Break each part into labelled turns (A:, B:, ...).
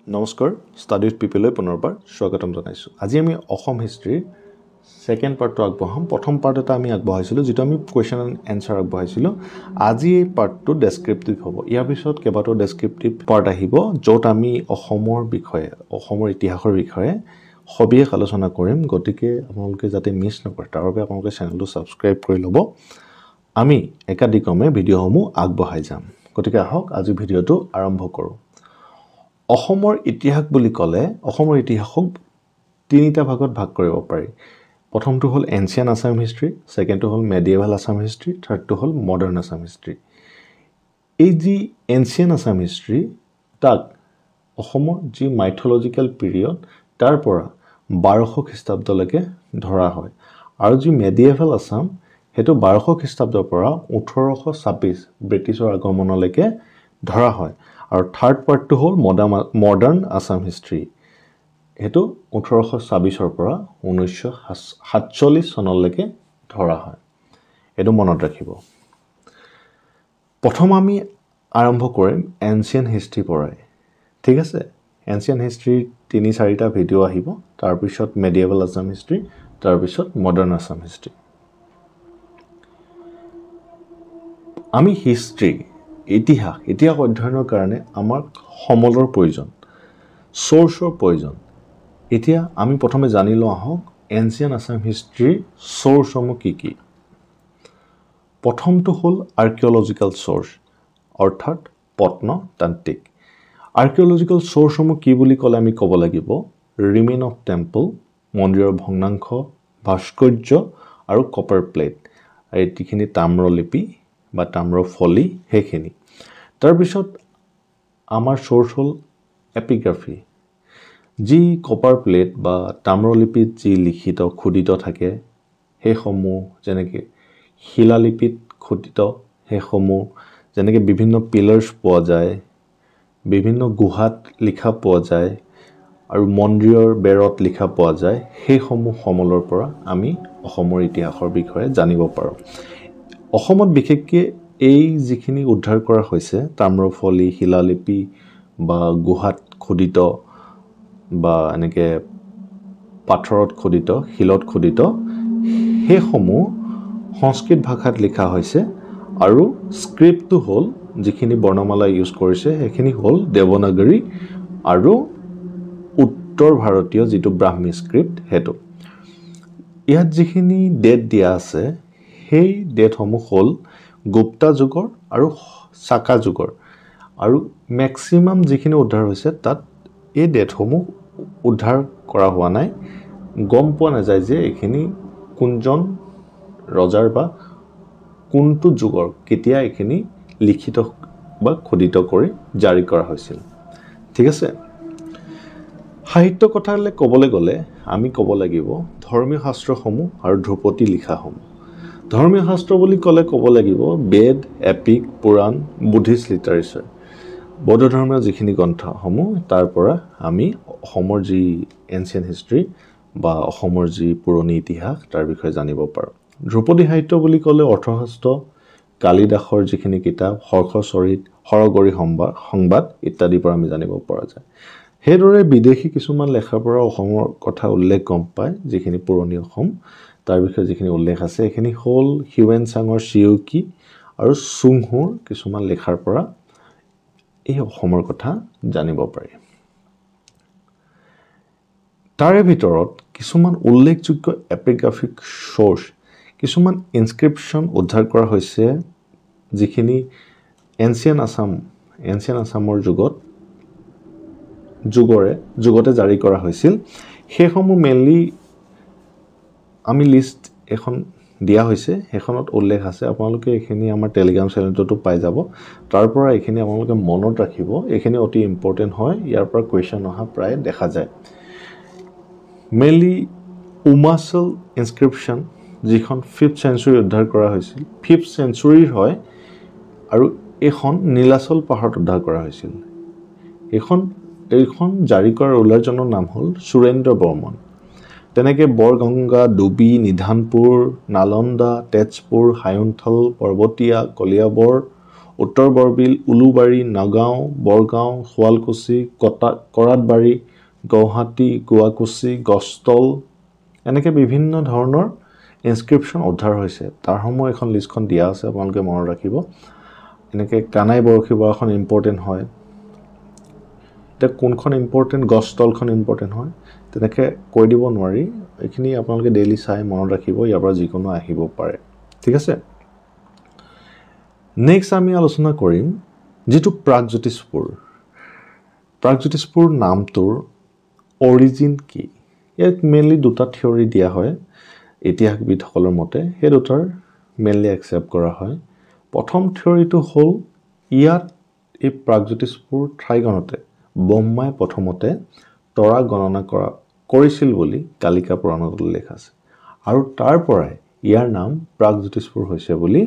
A: নমস্কাৰ study with পিপললৈ পুনৰবাৰ স্বাগতম জনাইছোঁ। আজি আমি অসম হিষ্ট্ৰীৰ ছেকেণ্ড পাৰ্টটো আগবঢ়াম। প্ৰথম পাৰ্ট এটা আমি আগবঢ়াইছিলোঁ, যিটো আমি কুৱেশ্যন এণ্ড এনচাৰ আগবঢ়াইছিলোঁ। আজি এই পাৰ্টটো ডেছক্ৰিপটিভ হ'ব। ইয়াৰ পিছত কেইবাটাও ডেছক্ৰিপটিভ পাৰ্ট আহিব, য'ত আমি অসমৰ বিষয়ে, অসমৰ ইতিহাসৰ বিষয়ে সবিশেষ আলোচনা কৰিম। গতিকে আপোনালোকে যাতে মিছ নকৰে, তাৰ বাবে আপোনালোকে চেনেলটো ছাবস্ক্ৰাইব কৰি ল'ব। আমি একাদিক্ৰমে ভিডিঅ'সমূহ আগবঢ়াই যাম। গতিকে আহক আজি ভিডিঅ'টো আৰম্ভ কৰোঁ। অসমৰ ইতিহাস বুলি ক'লে অসমৰ ইতিহাসক তিনিটা ভাগত ভাগ কৰিব পাৰি। প্ৰথমটো হ'ল এনচিয়েণ্ট আছাম হিষ্ট্ৰী, ছেকেণ্ডটো হ'ল মেডিয়েভেল আছাম হিষ্ট্ৰী, থাৰ্ডটো হ'ল মডাৰ্ণ আছাম হিষ্ট্ৰী। এই যি এনচিয়েণ্ট আছাম হিষ্ট্ৰী, তাক অসমৰ যি মাইথলজিকেল পিৰিয়ড তাৰ পৰা 1200 খ্ৰীষ্টাব্দলৈকে ধৰা হয়। আৰু যি মেডিয়েভেল আছাম, সেইটো 1200 খ্ৰীষ্টাব্দৰ পৰা 1826 ব্ৰিটিছৰ আগমনলৈকে ধৰা হয়। আৰু থাৰ্ড পাৰ্টটো হ'ল মডাৰ্ণ আছাম হিষ্ট্ৰী, সেইটো 1826 পৰা 1947 চনলৈকে ধৰা হয়। এইটো মনত ৰাখিব। প্ৰথম আমি আৰম্ভ কৰিম এনচিয়েণ্ট হিষ্ট্ৰীৰ পৰাই, ঠিক আছে। এনচিয়েণ্ট হিষ্ট্ৰীৰ 3-4টা ভিডিঅ' আহিব, তাৰপিছত মেডিয়েভেল আছাম হিষ্ট্ৰী, তাৰপিছত মডাৰ্ণ আছাম হিষ্ট্ৰী। আমি হিষ্ট্ৰী ইতিহাস অধ্যয়নৰ কাৰণে আমাক সমলৰ প্ৰয়োজন, চ'ৰ্চৰ প্ৰয়োজন। এতিয়া আমি প্ৰথমে জানি লওঁ আহক এনচিয়েণ্ট আছাম হিষ্ট্ৰীৰ চ'ৰ্চসমূহ কি কি। প্ৰথমটো হ'ল আৰ্কিঅলজিকেল চ'ৰ্চ, অৰ্থাৎ প্ৰত্নতান্ত্ৰিক। আৰ্কিঅলজিকেল চ'ৰ্চসমূহ কি বুলি ক'লে আমি ক'ব লাগিব ৰিমেইন অফ টেম্পল, মন্দিৰৰ ভগ্নাংশ, ভাস্কৰ্য আৰু কপাৰ প্লেট, এই যিখিনি তাম্ৰলিপি বা তাম্ৰফলি সেইখিনি। তাৰপিছত আমাৰ চ'ৰ্চ হ'ল এপিগ্ৰাফি, যি কপাৰ প্লেট বা তাম্ৰলিপিত যি লিখিত খোদিত থাকে সেইসমূহ, যেনেকৈ শিলালিপিত খোদিত সেইসমূহ, যেনেকৈ বিভিন্ন পিলাৰ্ছ পোৱা যায়, বিভিন্ন গুহাত লিখা পোৱা যায় আৰু মন্দিৰৰ বেৰত লিখা পোৱা যায়, সেইসমূহ সমলৰ পৰা আমি অসমৰ ইতিহাসৰ বিষয়ে জানিব পাৰোঁ। অসমত বিশেষকৈ এই যিখিনি উদ্ধাৰ কৰা হৈছে তাম্ৰফলি, শিলালিপি বা গুহাত খোদিত বা এনেকৈ পাথৰত খোদিত, শিলত খোদিত, সেইসমূহ সংস্কৃত ভাষাত লিখা হৈছে। আৰু স্ক্ৰিপ্টটো হ'ল, যিখিনি বৰ্ণমালা ইউজ কৰিছে সেইখিনি হ'ল দেৱনাগৰী আৰু উত্তৰ ভাৰতীয় যিটো ব্ৰাহ্মী স্ক্ৰিপ্ট সেইটো। ইয়াত যিখিনি ডেট দিয়া আছে সেই ডেটসমূহ হ'ল গুপ্তা যুগৰ আৰু চাকা যুগৰ। আৰু মেক্সিমাম যিখিনি উদ্ধাৰ হৈছে তাত এই ডেটসমূহ উদ্ধাৰ কৰা হোৱা নাই। গম পোৱা নাযায় যে এইখিনি কোনজন ৰজাৰ বা কোনটো যুগৰ, কেতিয়া এইখিনি লিখিত বা খোদিত কৰি জাৰি কৰা হৈছিল, ঠিক আছে। সাহিত্য কথালৈ ক'বলৈ গ'লে আমি ক'ব লাগিব ধৰ্মীয় শাস্ত্ৰসমূহ আৰু ধ্ৰুপদী লিখাসমূহ। ধৰ্মীয় শাস্ত্ৰ বুলি ক'লে ক'ব লাগিব বেদ, এপিক, পুৰাণ, বুদ্ধিষ্ট লিটাৰেচাৰ, বৌদ্ধ ধৰ্মীয় যিখিনি গ্ৰন্থসমূহ, তাৰ পৰা আমি অসমৰ যি এনচিয়েণ্ট হিষ্ট্ৰী বা অসমৰ যি পুৰণি ইতিহাস তাৰ বিষয়ে জানিব পাৰোঁ। ধ্ৰুপদী সাহিত্য বুলি ক'লে অৰ্থশাস্ত্ৰ, কালিদাসৰ যিখিনি কিতাপ, হৰ্ষচৰিত, সৰগৰী সংবাদ ইত্যাদিৰ পৰা আমি জানিব পৰা যায়। সেইদৰে বিদেশী কিছুমান লেখাৰ পৰা অসমৰ কথা উল্লেখ গম পায়, যিখিনি পুৰণি অসম তাৰ বিষয়ে যিখিনি উল্লেখ আছে সেইখিনি হ'ল হিউৱেন চাঙৰ চিউকি আৰু চুংহুৰ কিছুমান লেখাৰ পৰা এই অসমৰ কথা জানিব পাৰি। তাৰে ভিতৰত কিছুমান উল্লেখযোগ্য এপিগ্ৰাফিক চ'ৰ্চ, কিছুমান ইনস্ক্ৰিপশ্যন উদ্ধাৰ কৰা হৈছে, যিখিনি এনচিয়েণ্ট আছামৰ যুগতে জাৰি কৰা হৈছিল। সেইসমূহ মেইনলি আমি লিষ্ট এখন দিয়া হৈছে, সেইখনত উল্লেখ আছে। আপোনালোকে এইখিনি আমাৰ টেলিগ্ৰাম চেনেলটোতো পাই যাব, তাৰ পৰা এইখিনি আপোনালোকে মনত ৰাখিব। এইখিনি অতি ইম্পৰ্টেণ্ট হয়, ইয়াৰ পৰা কুৱেশ্যন অহা প্ৰায় দেখা যায়। মেইনলি উমাচল ইনস্ক্ৰিপশ্যন, যিখন 5th চেঞ্চুৰী উদ্ধাৰ কৰা হৈছিল, 5th চেঞ্চুৰীৰ হয়, আৰু এইখন নীলাচল পাহাৰত উদ্ধাৰ কৰা হৈছিল। এইখন জাৰি কৰা ৰুলাৰজনৰ নাম হ'ল সুৰেন্দ্ৰ বৰ্মন। তেনেকৈ বৰগংগা, ডুবি, নিধানপুৰ, নালন্দা, তেজপুৰ, হায়ুনথল, পৰ্বতীয়া, কলিয়াবৰ, উত্তৰ বৰবিল, উলুবাৰী, নগাঁও, বৰগাঁও, শুৱালকুছি, কৰাতবাৰী, গুৱাহাটী, গুৱাকুচি, গছতল এনেকৈ বিভিন্ন ধৰণৰ ইনস্ক্ৰিপশ্যন উদ্ধাৰ হৈছে। তাৰসমূহ এখন লিষ্টখন দিয়া আছে, আপোনালোকে মনত ৰাখিব। এনেকৈ কানাই বৰশী বোৱাখন ইম্পৰ্টেণ্ট হয়। এতিয়া কোনখন ইম্পৰ্টেণ্ট, গছতলখন ইম্পৰ্টেণ্ট হয় তেনেকৈ কৈ দিব নোৱাৰি। এইখিনি আপোনালোকে ডেইলি চাই মনত ৰাখিব, ইয়াৰ পৰা যিকোনো আহিব পাৰে। ঠিক আছে। নেক্সট আমি আলোচনা কৰিম যিটো প্ৰাগজ্যোতিষপুৰ। প্ৰাগজ্যোতিষপুৰ নামটোৰ অৰিজিন কি? ইয়াক মেইনলি দুটা থিয়ৰী দিয়া হয় ইতিহাসবিদসকলৰ মতে। সেই দুটাৰ মেইনলি একচেপ্ট কৰা হয়। প্ৰথম থিয়ৰীটো হ'ল ইয়াত এই প্ৰাগজ্যোতিষপুৰ ঠাইখনতে ব্ৰহ্মাই প্ৰথমতে তৰা গণনা কৰিছিল বুলি কালিকা পুৰাণত উল্লেখ আছে, আৰু তাৰ পৰাই ইয়াৰ নাম প্ৰাগজ্যোতিষপুৰ হৈছে বুলি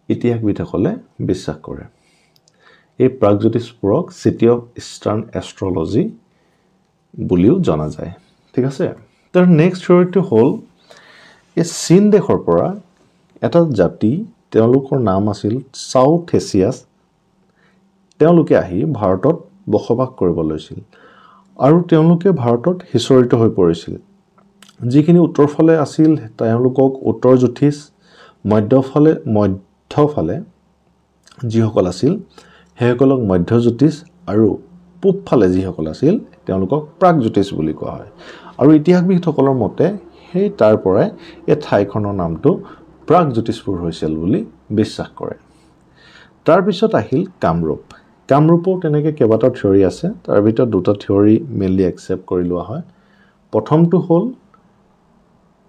A: ইতিহাসবিদসকলে বিশ্বাস কৰে। এই প্ৰাগজ্যোতিষপুৰক চিটি অফ ইষ্টাৰ্ণ এষ্ট্ৰলজি বুলিও জনা যায়। ঠিক আছে। তাৰ নেক্সট থিয়ৰীটো হ'ল এই চীন দেশৰ পৰা এটা জাতি, তেওঁলোকৰ নাম আছিল চাউথ এছিয়াছ, তেওঁলোকে আহি ভাৰতত বসবাস কৰিব লৈছিল আৰু তেওঁলোকে ভাৰতত সিঁচৰিত হৈ পৰিছিল। যিখিনি উত্তৰ ফালে আছিল তেওঁলোকক উত্তৰ জ্যোতিষ, মধ্যফালে যিসকল আছিল সেইসকলক মধ্য জ্যোতিষ, আৰু পূবফালে যিসকল আছিল তেওঁলোকক প্ৰাগজ্যোতিষ বুলি কোৱা হয়। আৰু ইতিহাসবিদসকলৰ মতে সেই তাৰ পৰাই এই ঠাইখনৰ নামটো প্ৰাগজ্যোতিষপুৰ হৈছিল বুলি বিশ্বাস কৰে। তাৰপিছত আহিল কামৰূপ। কামৰূপৰ তেনেকৈ কেইবাটাও থিয়ৰী আছে, তাৰ ভিতৰত দুটা থিয়ৰী মেইনলি একচেপ্ট কৰি লোৱা হয়। প্ৰথমটো হ'ল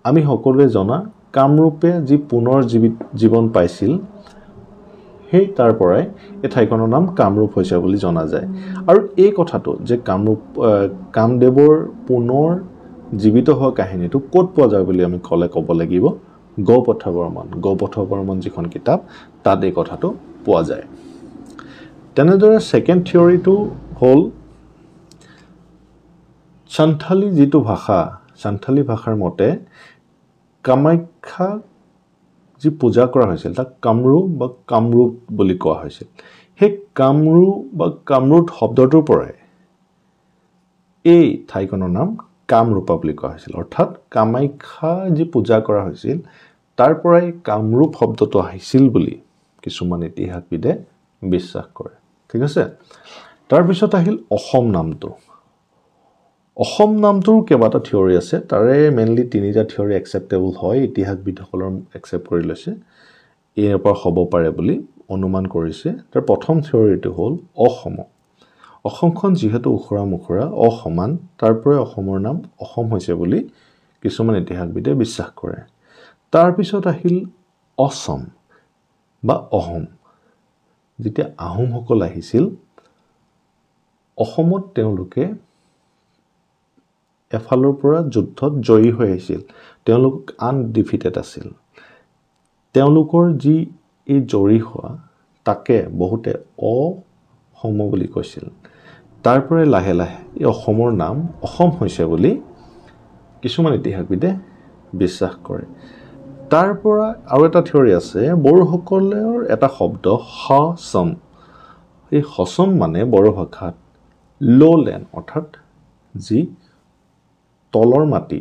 A: আমি সকলোৱে জনা কামৰূপে যি পুনৰ জীৱন পাইছিল, সেই তাৰ পৰাই এই ঠাইখনৰ নাম কামৰূপ হৈছে বুলি জনা যায়। আৰু এই কথাটো যে কামদেৱৰ পুনৰ জীৱিত হোৱা কাহিনীটো ক'ত পোৱা যায় বুলি আমি ক'ব লাগিব গৌপথ বৰ্মন যিখন কিতাপ, তাত এই কথাটো পোৱা যায়। তেনেদৰে ছেকেণ্ড থিয়ৰীটো হ'ল সান্থালী যিটো ভাষা, সান্থালী ভাষাৰ মতে কামাখ্যা যি পূজা কৰা হৈছিল তাক কামৰূ বা কামৰূপ বুলি কোৱা হৈছিল। সেই কামৰূ বা কামৰূপ শব্দটোৰ পৰাই এই ঠাইখনৰ নাম কামৰূপা বুলি কোৱা হৈছিল। অৰ্থাৎ কামাখ্যা যি পূজা কৰা হৈছিল তাৰ পৰাই কামৰূপ শব্দটো আহিছিল বুলি কিছুমান ইতিহাসবিদে বিশ্বাস কৰে। ঠিক আছে। তাৰপিছত আহিল অসম নামটো। অসম নামটোৰ কেইবাটা থিয়ৰী আছে, তাৰে মেইনলি তিনিটা থিয়ৰী একচেপ্টেবল হয়, ইতিহাসবিদসকলৰ একচেপ্ট কৰি লৈছে, ইয়াৰ পৰা হ'ব পাৰে বুলি অনুমান কৰিছে। তাৰ প্ৰথম থিয়ৰীটো হ'ল অসম। অসমখন যিহেতু ওখৰা মুখৰা অসমান, তাৰ পৰাই অসমৰ নাম অসম হৈছে বুলি কিছুমান ইতিহাসবিদে বিশ্বাস কৰে। তাৰপিছত আহিল অসম বা অহোম। যেতিয়া আহোমসকল আহিছিল অসমত, তেওঁলোকে এফালৰ পৰা যুদ্ধত জয়ী হৈ আহিছিল, তেওঁলোক আনডিফিটেড আছিল। তেওঁলোকৰ যি এই জয়ী হোৱা তাকে বহুতে অসম বুলি কৈছিল। তাৰ পৰাই লাহে লাহে এই অসমৰ নাম অসম হৈছে বুলি কিছুমান ইতিহাসবিদে বিশ্বাস কৰে। তাৰ পৰা আৰু এটা থিয়ৰী আছে, বড়োসকলৰ এটা শব্দ হচম। এই হচম মানে বড়ো ভাষাত ল'লেণ্ড, অৰ্থাৎ যি তলৰ মাটি।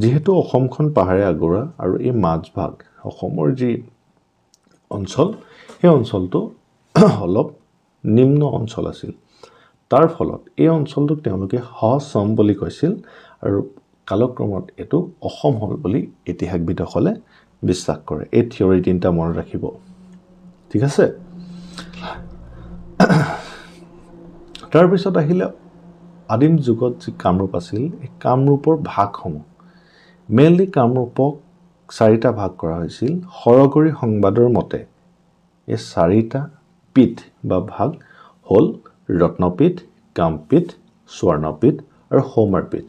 A: যিহেতু অসমখন পাহাৰে আগুৰা আৰু এই মাজভাগ অসমৰ যি অঞ্চল, সেই অঞ্চলটো অলপ নিম্ন অঞ্চল আছিল। তাৰ ফলত এই অঞ্চলটোক তেওঁলোকে হচম বুলি কৈছিল আৰু কালক্ৰমত এইটো অসম হ'ল বুলি ইতিহাসবিদসকলে বিশ্বাস কৰে। এই থিয়ৰী তিনিটা মনত ৰাখিব। ঠিক আছে। তাৰপিছত আহিলে আদিম যুগত যি কামৰূপ আছিল, এই কামৰূপৰ ভাগসমূহ। মেইনলি কামৰূপক চাৰিটা ভাগ কৰা হৈছিল। সৰগৰী সংবাদৰ মতে এই চাৰিটা পীঠ বা ভাগ হ'ল ৰত্নপীঠ, কামপীঠ, স্বৰ্ণপীঠ আৰু সৌমাৰপীঠ।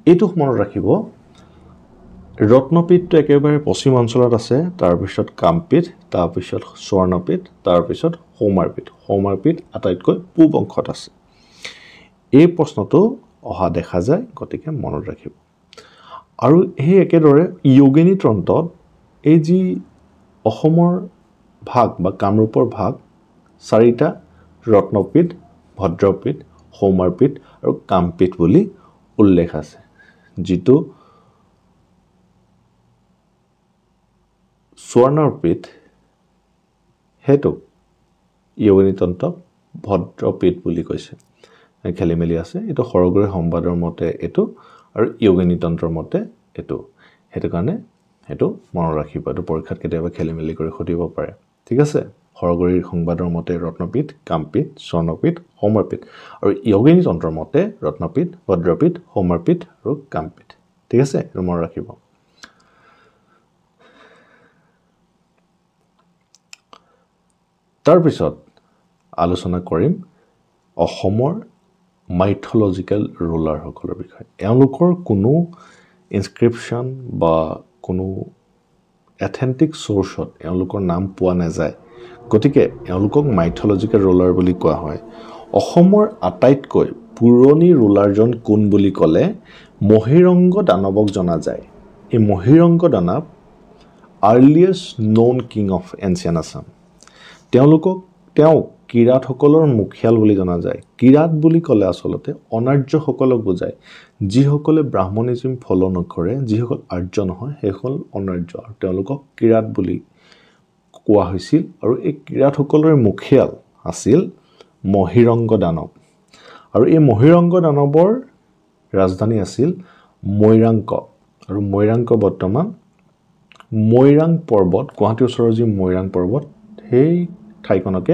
A: এইটো মনত ৰাখিব, ৰত্নপীঠটো একেবাৰে পশ্চিম অঞ্চলত আছে, তাৰপিছত কামপীঠ, তাৰপিছত স্বৰ্ণপীঠ, তাৰপিছত সৌমাৰপীঠ। সৌমাৰপীঠ আটাইতকৈ পূব অংশত আছে। এই প্ৰশ্নটো অহা দেখা যায়, গতিকে মনত ৰাখিব। আৰু সেই একেদৰে য়োগিনী তন্ত্ৰত এই যি অসমৰ ভাগ বা কামৰূপৰ ভাগ 4টা ৰত্নপীঠ, ভদ্ৰপীঠ, সৌমাৰপীঠ আৰু কামপীঠ বুলি উল্লেখ আছে। যিটো স্বৰ্ণপীঠ হেতু য়োগিনীতন্ত্ৰ ভদ্ৰপীঠ বুলি কৈছে। খেলি মেলি আছে। এইটো সৰগৰি সম্বাদৰ মতে এইটো আৰু য়োগিনীতন্ত্ৰৰ মতে এইটো। হেতু কাৰণে এইটো মনত ৰাখিব। এইটো পৰীক্ষাত কেতিয়াবা খেলি মেলি কৰি সুধিব পাৰে। ঠিক আছে? সৰগৰিৰ সংবাদৰ মতে ৰত্নপীঠ, কামপীঠ, স্বৰ্ণপীঠ, সৌমাৰপীঠ আৰু য়োগিনীতন্ত্ৰৰ মতে ৰত্নপীঠ, ভদ্ৰপীঠ, সৌমাৰপীঠ আৰু কামপীঠ। ঠিক আছে? এইটো মনত ৰাখিব। তাৰ পিছত আলোচনা কৰিম অসমৰ মাইথলজিক্যাল ৰুলাৰসকলৰ বিষয়ে। এওঁলোকৰ কোনো ইনস্ক্ৰিপশ্যন বা কোনো এথেণ্টিক চ'ৰ্চত এওঁলোকৰ নাম পোৱা নাযায়। গতিকে এওঁলোকক মাইথলজিক্যাল ৰুলাৰ বুলি কোৱা হয়। অসমৰ আটাইতকৈ পুৰণি ৰুলাৰজন কোন বুলি ক'লে মহিৰংগ দানৱক জনা যায়। এই মহিৰংগ দানৱ earliest known king of ancient Assam. তেওঁক কিৰাতসকলৰ মুখিয়াল বুলি জনা যায়। কিৰাত বুলি ক'লে আচলতে অনাৰ্যসকলক বুজায়। যিসকলে ব্ৰাহ্মণিজম ফ'ল' নকৰে, যিসকল আৰ্য নহয়, সেইসকল অনাৰ্য আৰু তেওঁলোকক কিৰাত বুলি কোৱা হৈছিল। আৰু এই কিৰাতসকলৰ মুখিয়াল আছিল মহিৰংগ দানৱ। আৰু এই মহিৰংগ দানৱৰ ৰাজধানী আছিল মৈৰাংক। আৰু মৈৰাংক বৰ্তমান মৈৰাং পৰ্বত, গুৱাহাটীৰ ওচৰৰ যি মৈৰাং পৰ্বত, সেই ঠাইখনকে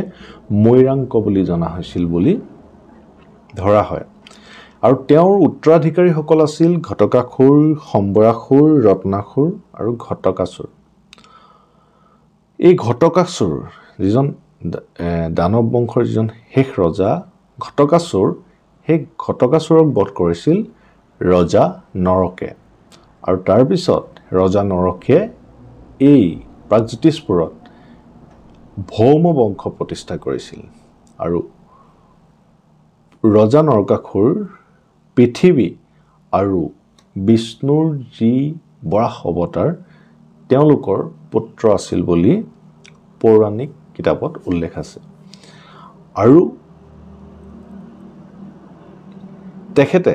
A: মৈৰাংক বুলি জনা হৈছিল বুলি ধৰা হয়। আৰু তেওঁৰ উত্তৰাধিকাৰীসকল আছিল ঘটকাসুৰ, সম্বৰাসুৰ, ৰত্নাসুৰ আৰু ঘটকাসুৰ। এই ঘটকাসুৰ যিজন দানৱ বংশৰ যিজন শেষ ৰজা ঘটকাসুৰ, সেই ঘটকাসুৰক বধ কৰিছিল ৰজা নৰকে। আৰু তাৰপিছত ৰজা নৰকে এই প্ৰাগজ্যোতিষপুৰত ভৌম বংশ প্ৰতিষ্ঠা কৰিছিল। আৰু ৰজা নৰকাসুৰ পৃথিৱী আৰু বিষ্ণুৰ যি বৰাহ অৱতাৰ তেওঁলোকৰ পুত্ৰ আছিল বুলি পৌৰাণিক কিতাপত উল্লেখ আছে। আৰু তেখেতে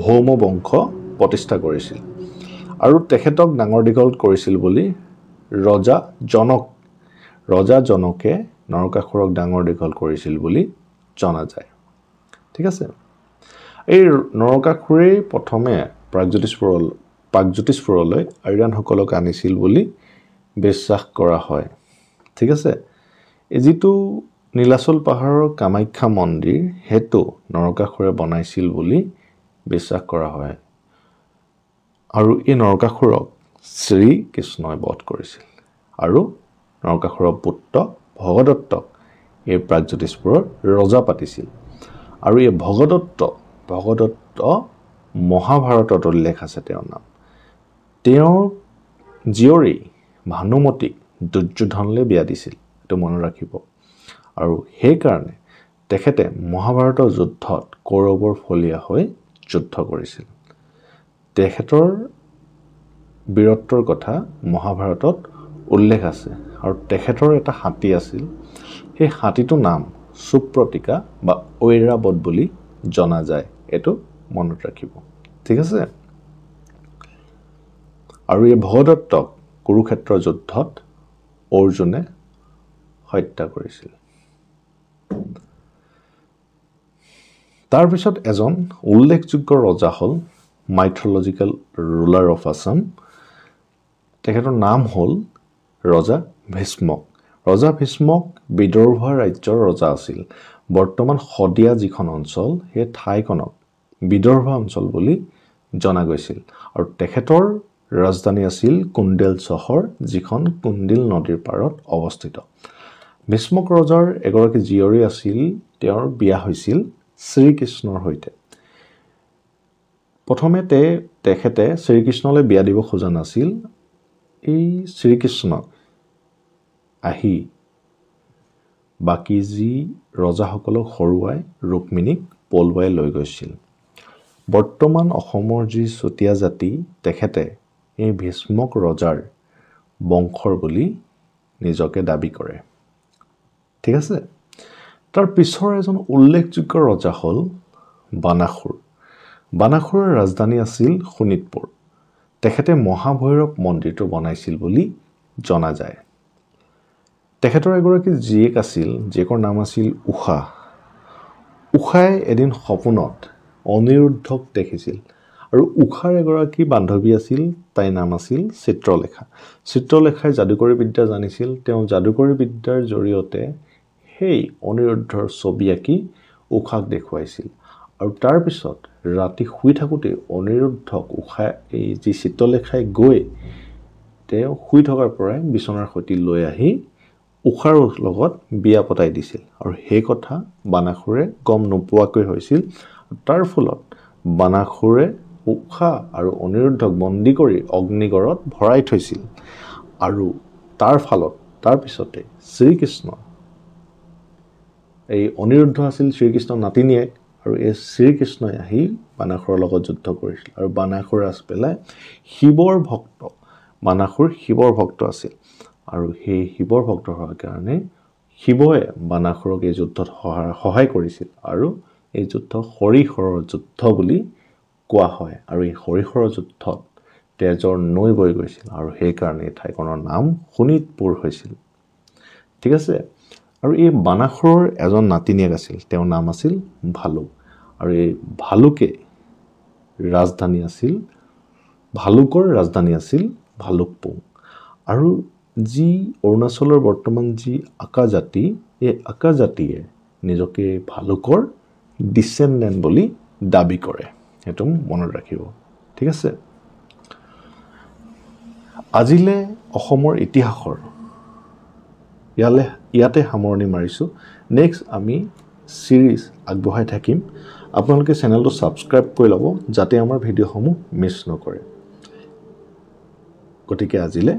A: ভৌম বংশ প্ৰতিষ্ঠা কৰিছিল। আৰু তেখেতক ডাঙৰ দীঘল কৰিছিল বুলি ৰজা জনকে নৰকাসুৰক ডাঙৰ দীঘল কৰিছিল বুলি জনা যায়। ঠিক আছে? এই নৰকাসুৰেই প্ৰথমে প্ৰাগজ্যোতিষপুৰলৈ আৰ্যানসকলক আনিছিল বুলি বিশ্বাস কৰা হয়। ঠিক আছে? এই যিটো নীলাচল পাহাৰৰ কামাখ্যা মন্দিৰ, সেইটো নৰকাসুৰে বনাইছিল বুলি বিশ্বাস কৰা হয়। আৰু এই নৰকাসুৰক শ্ৰীকৃষ্ণই বধ কৰিছিল। আৰু নৰকাসুৰৰ পুত্ৰ ভগদত্তক এই প্ৰাগজ্যোতিষপুৰৰ ৰজা পাতিছিল। আৰু এই ভগদত্ত মহাভাৰতত উল্লেখ আছে তেওঁৰ নাম। তেওঁৰ জীয়ৰী ভানুমতীক দুৰ্যোধনলৈ বিয়া দিছিল। এইটো মনত ৰাখিব। আৰু সেইকাৰণে তেখেতে মহাভাৰতৰ যুদ্ধত কৌৰৱৰ ফলীয়া হৈ যুদ্ধ কৰিছিল। তেখেতৰ বীৰত্বৰ কথা মহাভাৰতত উল্লেখ আছে। আৰু তেখেতৰ এটা হাতী আছিল। সেই হাতীটোৰ নাম সুপ্ৰতিকা বা ঐৰাৱত বুলি জনা যায়। এইটো মনত ৰাখিব। ঠিক আছে? আৰু এই ভগদত্তক কুৰুক্ষেত্ৰৰ যুদ্ধত অৰ্জুনে হত্যা কৰিছিল। তাৰপিছত এজন উল্লেখযোগ্য ৰজা হ'ল মাইথলজিক্যাল ৰুলাৰ অফ আছাম। তেখেতৰ নাম হ'ল ৰজা ভীষ্মক। ৰজা ভীষ্মক বিদৰ্ভ ৰাজ্যৰ ৰজা আছিল। বৰ্তমান শদিয়া যিখন অঞ্চল, সেই ঠাইখনক বিদৰ্ভ অঞ্চল বুলি জনা গৈছিল। আৰু তেখেতৰ ৰাজধানী আছিল কুণ্ডেল চহৰ, যিখন কুন্দিল নদীৰ পাৰত অৱস্থিত। ভীষ্মক ৰজাৰ এগৰাকী জীয়ৰী আছিল। তেওঁৰ বিয়া হৈছিল শ্ৰীকৃষ্ণৰ সৈতে। প্ৰথমে তেখেতে শ্ৰীকৃষ্ণলৈ বিয়া দিব খোজা নাছিল। এই শ্ৰীকৃষ্ণক আহি বাকী যি ৰজাসকলক হৰুৱাই ৰুক্মিণীক পলুৱাই লৈ গৈছিল। বৰ্তমান অসমৰ যি চুতীয়া জাতি, তেখেতে এই ভীষ্মক ৰজাৰ বংশৰ বুলি নিজকে দাবী কৰে ঠিক আছে তাৰ পিছৰ এজন উল্লেখযোগ্য ৰজা হ'ল বানাসুৰ বানাসুৰৰ ৰাজধানী আছিল শোণিতপুৰ তেখেতে মহাভৈৰৱ মন্দিৰটো বনাইছিল বুলি জনা যায় তেখেতৰ এগৰাকী জীয়েক আছিল জীয়েকৰ নাম আছিল উষা উষাই এদিন সপোনত অনিৰুদ্ধক দেখিছিল আৰু উষাৰ এগৰাকী বান্ধৱী আছিল তাইৰ নাম আছিল চিত্ৰলেখা চিত্ৰলেখাই যাদুকৰী বিদ্যা জানিছিল তেওঁ যাদুকৰী বিদ্যাৰ জৰিয়তে সেই অনিৰুদ্ধৰ ছবি আঁকি উষাক দেখুৱাইছিল আৰু তাৰ পিছত ৰাতি শুই থাকোতে অনিৰুদ্ধক উষাই এই যি চিত্ৰলেখাই গৈ তেওঁ শুই থকাৰ পৰাই বিছনাৰ সৈতে লৈ আহি উষাৰ লগত বিয়া পতাই দিছিল আৰু সেই কথা বানাসুৰে গম নোপোৱাকৈ হৈছিল তাৰ ফলত বানাসুৰে উষা আৰু অনিৰুদ্ধক বন্দী কৰি অগ্নিগড়ত ভৰাই থৈছিল আৰু তাৰ পিছতে শ্ৰীকৃষ্ণ এই অনিৰুদ্ধ আছিল শ্ৰীকৃষ্ণৰ নাতিনীয়েক আৰু এই শ্ৰীকৃষ্ণই আহি বানাসুৰৰ লগত যুদ্ধ কৰিছিল আৰু বানাসুৰ আছপেলাই শিৱৰ ভক্ত বানাসুৰ শিৱৰ ভক্ত আছিল আৰু সেই শিৱৰ ভক্ত হোৱাৰ কাৰণে শিৱয়ে বানাসুৰক এই যুদ্ধত সহায় কৰিছিল আৰু এই যুদ্ধ হৰিহৰৰ যুদ্ধ বুলি কোৱা হয় আৰু এই হৰিহৰৰ যুদ্ধত তেজৰ নৈ বৈ গৈছিল আৰু সেই কাৰণে এই ঠাইখনৰ নাম শোণিতপুৰ হৈছিল ঠিক আছে আৰু এই বানাসুৰৰ এজন নাতিনীয়েক আছিল তেওঁৰ নাম আছিল ভালুক আৰু এই ভালুকৰ ৰাজধানী আছিল ভালুকপুং আৰু যি অৰুণাচলৰ বৰ্তমান যি আকা জাতি এই আকা জাতিয়ে নিজকে ভালুকৰ ডিসেন্ডেন্ট বুলি দাবী কৰে সেইটো মনত ৰাখিব ঠিক আছে আজিলে অসমৰ ইতিহাসৰ ইয়াতে সামৰণি মাৰিছো নেক্সট আমি সিৰিজ আগবঢ়াই থাকিম আপোনালোকে চেনেলটো সাবস্ক্ৰাইব কৰি ল'ব যাতে আমাৰ ভিডিঅ'সমূহ মিছ নকৰে গতিকে আজিলে